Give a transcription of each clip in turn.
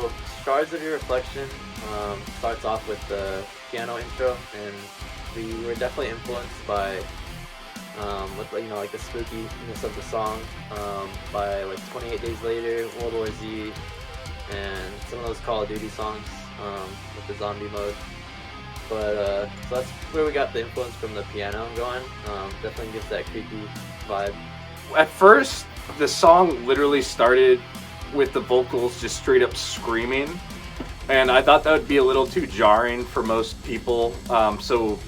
So, Shards of Your Reflection starts off with the piano intro, and we were definitely influenced by, with like the spookiness of the song, by like 28 Days Later, World War Z, and some of those Call of Duty songs with the zombie mode. But so that's where we got the influence from the piano going. Definitely gives that creepy vibe. At first, the song literally started with the vocals just straight up screaming, and I thought that would be a little too jarring for most people. So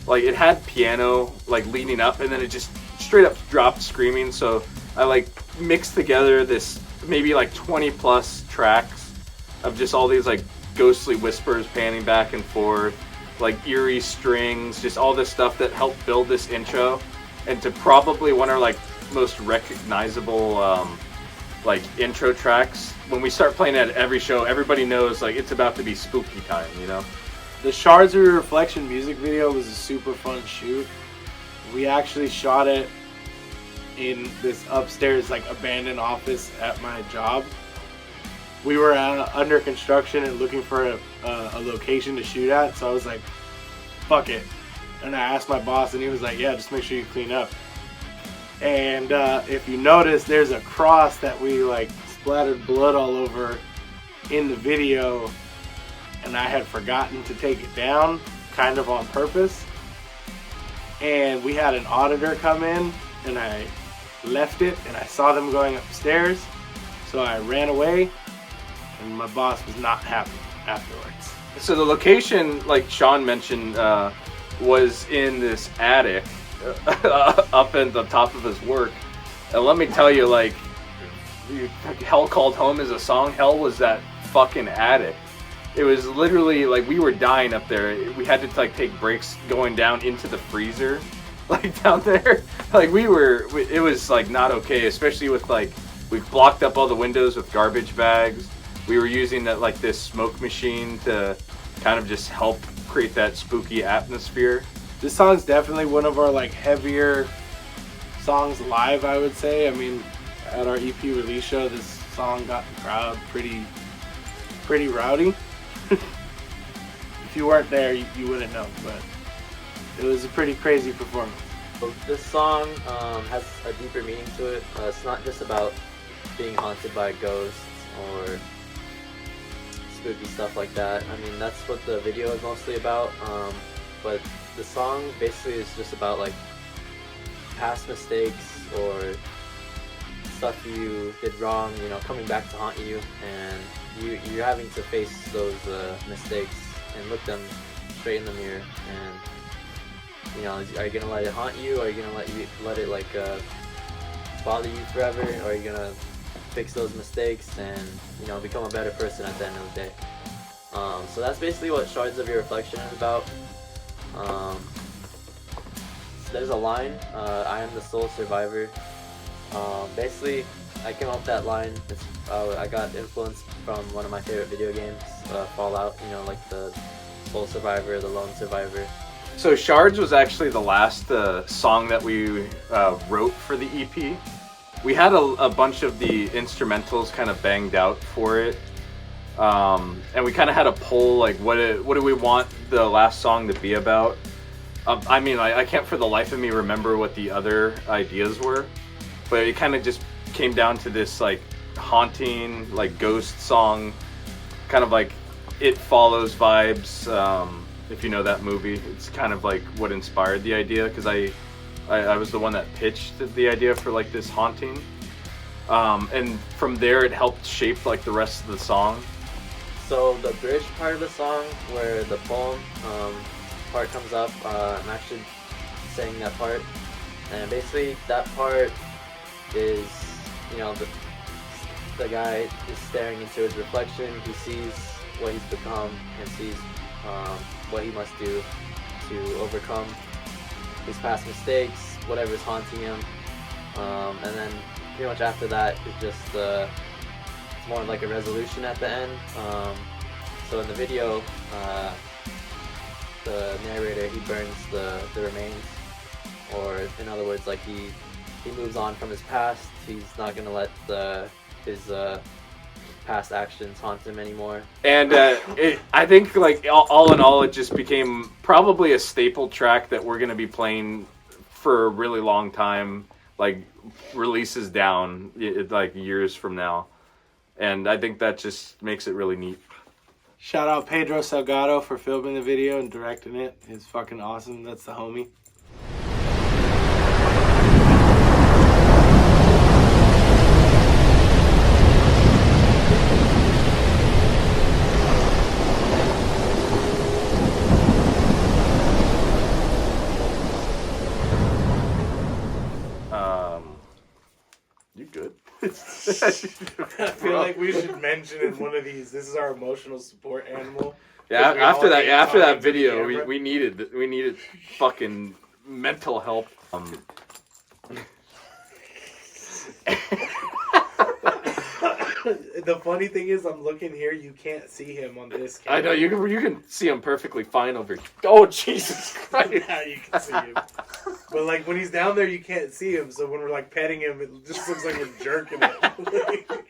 like it had piano like leading up, and then it just straight up dropped screaming. So I like mixed together this maybe like 20 plus tracks of just all these like ghostly whispers panning back and forth, like eerie strings, just all this stuff that helped build this intro into probably one of like most recognizable like intro tracks. When we start playing it at every show, everybody knows like it's about to be spooky time, you know? The Shards of Your Reflection music video was a super fun shoot. We actually shot it in this upstairs like abandoned office at my job. We were under construction and looking for a location to shoot at, so I was like, fuck it. And I asked my boss and he was like, yeah, just make sure you clean up. And if you notice, there's a cross that we like splattered blood all over in the video, and I had forgotten to take it down, kind of on purpose. And we had an auditor come in, and I left it, and I saw them going upstairs, so I ran away, and my boss was not happy afterwards. So the location, like Sean mentioned, was in this attic up at the top of his work. And let me tell you, like, Hell Called Home is a song. Hell was that fucking attic. It was literally like we were dying up there. We had to like take breaks going down into the freezer, like down there. Like it was like not okay, especially with like we blocked up all the windows with garbage bags. We were using that like this smoke machine to kind of just help create that spooky atmosphere. This song's definitely one of our like heavier songs live, I would say. I mean, at our EP release show, this song got the crowd pretty rowdy. If you weren't there, you wouldn't know, but it was a pretty crazy performance. So this song has a deeper meaning to it. It's not just about being haunted by ghosts or spooky stuff like that. I mean, that's what the video is mostly about. But the song basically is just about like past mistakes or stuff you did wrong, coming back to haunt you, and you're having to face those mistakes and look them straight in the mirror. And are you gonna let it haunt you? Or are you gonna let it like bother you forever? Or are you gonna fix those mistakes and become a better person at the end of the day? So that's basically what Shards of Your Reflection is about. So there's a line, I am the sole survivor. Basically, I came up with that line. I got influenced from one of my favorite video games, Fallout, like the sole survivor, the lone survivor. So Shards was actually the last song that we wrote for the EP. We had a bunch of the instrumentals kind of banged out for it. And we kind of had a poll, like what do we want the last song to be about? I mean, I can't for the life of me remember what the other ideas were, but it kind of just came down to this like haunting, like ghost song, kind of like It Follows vibes. If you know that movie, it's kind of like what inspired the idea, because I was the one that pitched the idea for like this haunting, and from there it helped shape like the rest of the song. So the bridge part of the song, where the poem part comes up, I'm actually saying that part, and basically that part is, the guy is staring into his reflection. He sees what he's become and sees what he must do to overcome his past mistakes, whatever's haunting him, and then pretty much after that it's just it's more like a resolution at the end. So in the video, the narrator, he burns the remains, or in other words, like he moves on from his past. He's not gonna let his past actions haunt him anymore. And I think like all in all, it just became probably a staple track that we're gonna be playing for a really long time, like releases down like years from now. And I think that just makes it really neat. Shout out Pedro Salgado for filming the video and directing it. It's fucking awesome. That's the homie. You good? I feel like we should mention in one of these. This is our emotional support animal. Yeah, We after all that, hate after talking that to the video, camera. we needed fucking mental help. The funny thing is, I'm looking here. You can't see him on this camera. I know you can see him perfectly fine over here. Oh Jesus Christ! Now you can see him. But like when he's down there, you can't see him. So when we're like petting him, it just looks like we're jerking it.